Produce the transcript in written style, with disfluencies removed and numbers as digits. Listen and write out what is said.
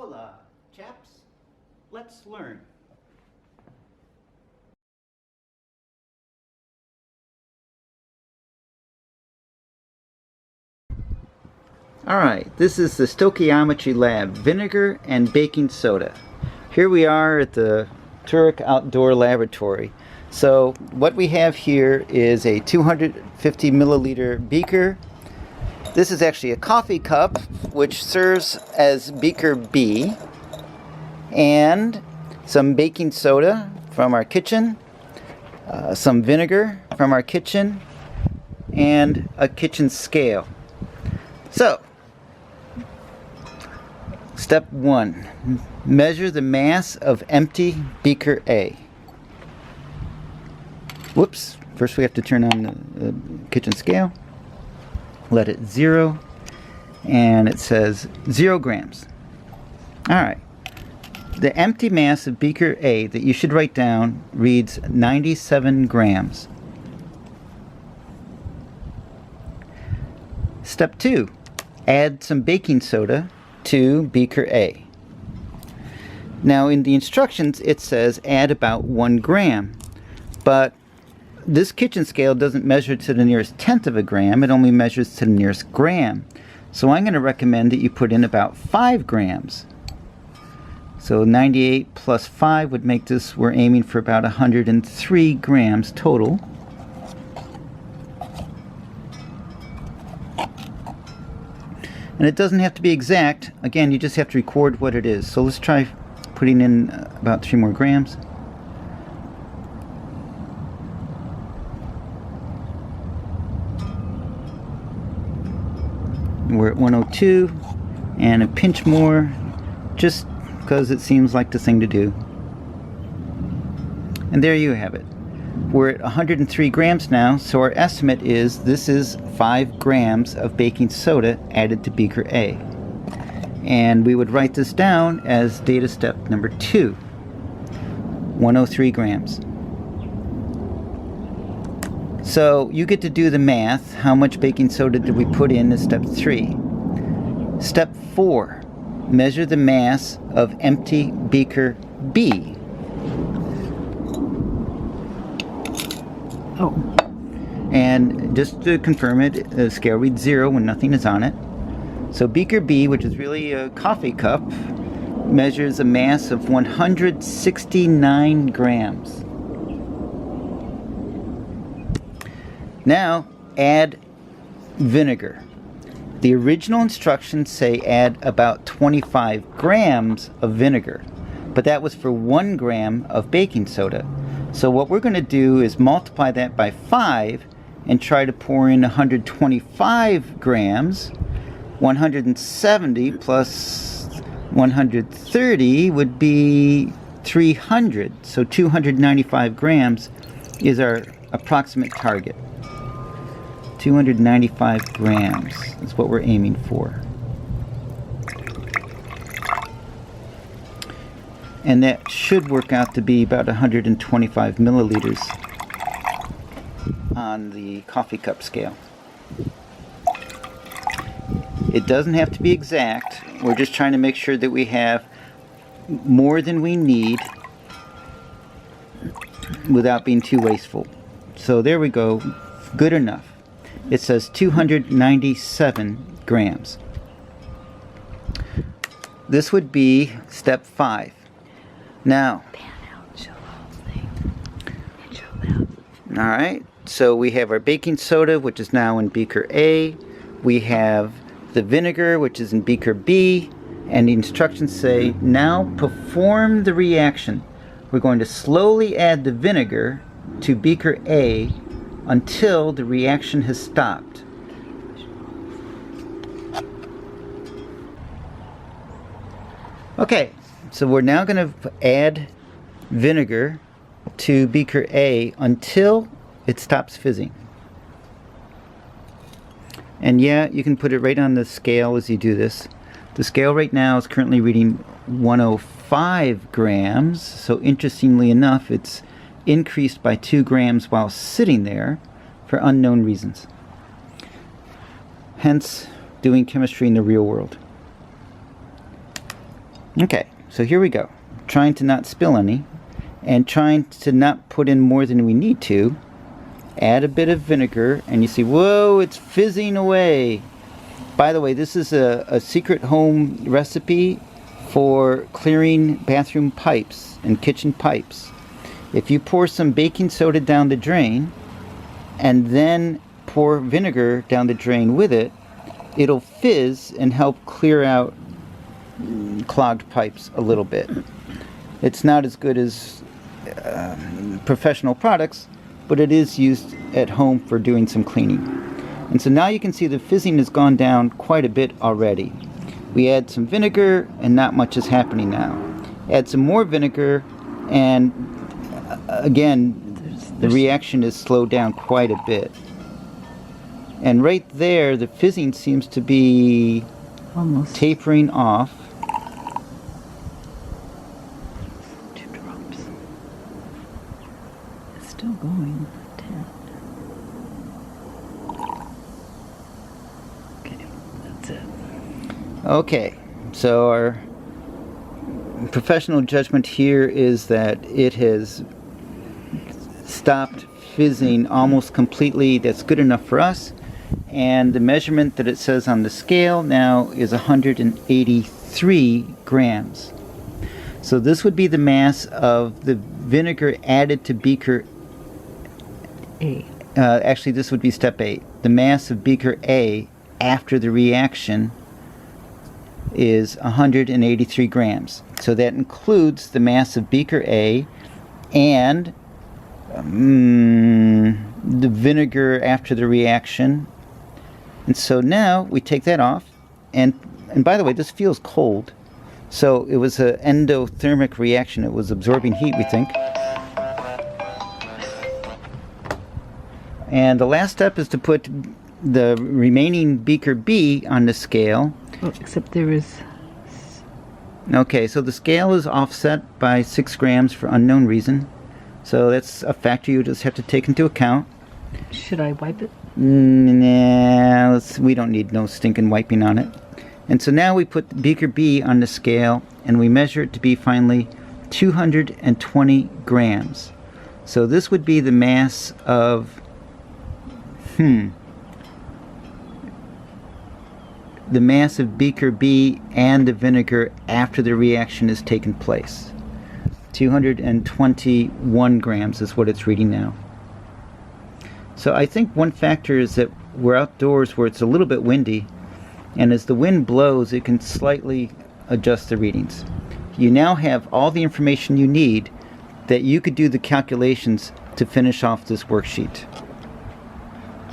Hola, chaps. Let's learn. Alright, this is the stoichiometry lab, vinegar and baking soda. Here we are at the Turek Outdoor Laboratory. So what we have here is a 250 milliliter beaker. This is actually a coffee cup, which serves as beaker B, and some baking soda from our kitchen, some vinegar from our kitchen, and a kitchen scale. So, step 1, measure the mass of empty beaker A. Whoops, first we have to turn on the kitchen scale. Let it 0, and it says 0 grams. Alright, the empty mass of beaker A that you should write down reads 97 grams. Step 2, add some baking soda to beaker A. Now in the instructions it says add about 1 gram, but this kitchen scale doesn't measure to the nearest tenth of a gram, it only measures to the nearest gram. So I'm going to recommend that you put in about 5 grams. So 98 plus 5 would make this, we're aiming for about 103 grams total. And it doesn't have to be exact. Again, you just have to record what it is. So let's try putting in about 3 more grams. We're at 102, and a pinch more, just because it seems like the thing to do. And there you have it. We're at 103 grams now, so our estimate is this is 5 grams of baking soda added to beaker A. And we would write this down as data step number 2, 103 grams. So you get to do the math. How much baking soda did we put in is step 3. Step 4, measure the mass of empty beaker B. Oh. And just to confirm it, the scale reads 0 when nothing is on it. So beaker B, which is really a coffee cup, measures a mass of 169 grams. Now add vinegar. The original instructions say add about 25 grams of vinegar, but that was for 1 gram of baking soda. So what we're going to do is multiply that by 5 and try to pour in 125 grams. 170 plus 130 would be 300. So 295 grams is our approximate target. 295 grams is what we're aiming for. And that should work out to be about 125 milliliters on the coffee cup scale. It doesn't have to be exact. We're just trying to make sure that we have more than we need without being too wasteful. So there we go. Good enough. It says 297 grams. This would be step 5. Now, alright, so we have our baking soda, which is now in beaker A. We have the vinegar, which is in beaker B. And the instructions say, now perform the reaction. We're going to slowly add the vinegar to beaker A until the reaction has stopped. Okay, so we're now going to add vinegar to beaker A until it stops fizzing. And yeah, you can put it right on the scale as you do this. The scale right now is currently reading 105 grams, so interestingly enough, it's increased by 2 grams while sitting there for unknown reasons. Hence, doing chemistry in the real world. Okay, so here we go. Trying to not spill any, and trying to not put in more than we need to. Add a bit of vinegar, and you see, whoa, it's fizzing away. By the way, this is a secret home recipe for clearing bathroom pipes and kitchen pipes. If you pour some baking soda down the drain, and then pour vinegar down the drain with it, it'll fizz and help clear out clogged pipes a little bit. It's not as good as professional products, but it is used at home for doing some cleaning. And so now you can see the fizzing has gone down quite a bit already. We add some vinegar and not much is happening now. Add some more vinegar and again the reaction is slowed down quite a bit. And right there the fizzing seems to be almost tapering off. 2 drops. It's still going. 10. Okay, that's it. Okay, so our professional judgment here is that it has stopped fizzing almost completely. That's good enough for us. And the measurement that it says on the scale now is 183 grams. So this would be the mass of the vinegar added to beaker A. Actually, this would be step 8. The mass of beaker A after the reaction is 183 grams. So that includes the mass of beaker A and the vinegar after the reaction. And so now we take that off, and by the way, this feels cold. So it was an endothermic reaction. It was absorbing heat, we think. And the last step is to put the remaining beaker B on the scale. Oh, except there is... Okay, so the scale is offset by 6 grams for unknown reason. So that's a factor you just have to take into account. Should I wipe it? Nah, we don't need no stinking wiping on it. And so now we put beaker B on the scale and we measure it to be finally 220 grams. So this would be the mass of, the mass of beaker B and the vinegar after the reaction has taken place. 221 grams is what it's reading now. So I think one factor is that we're outdoors where it's a little bit windy, and as the wind blows it can slightly adjust the readings. You now have all the information you need that you could do the calculations to finish off this worksheet.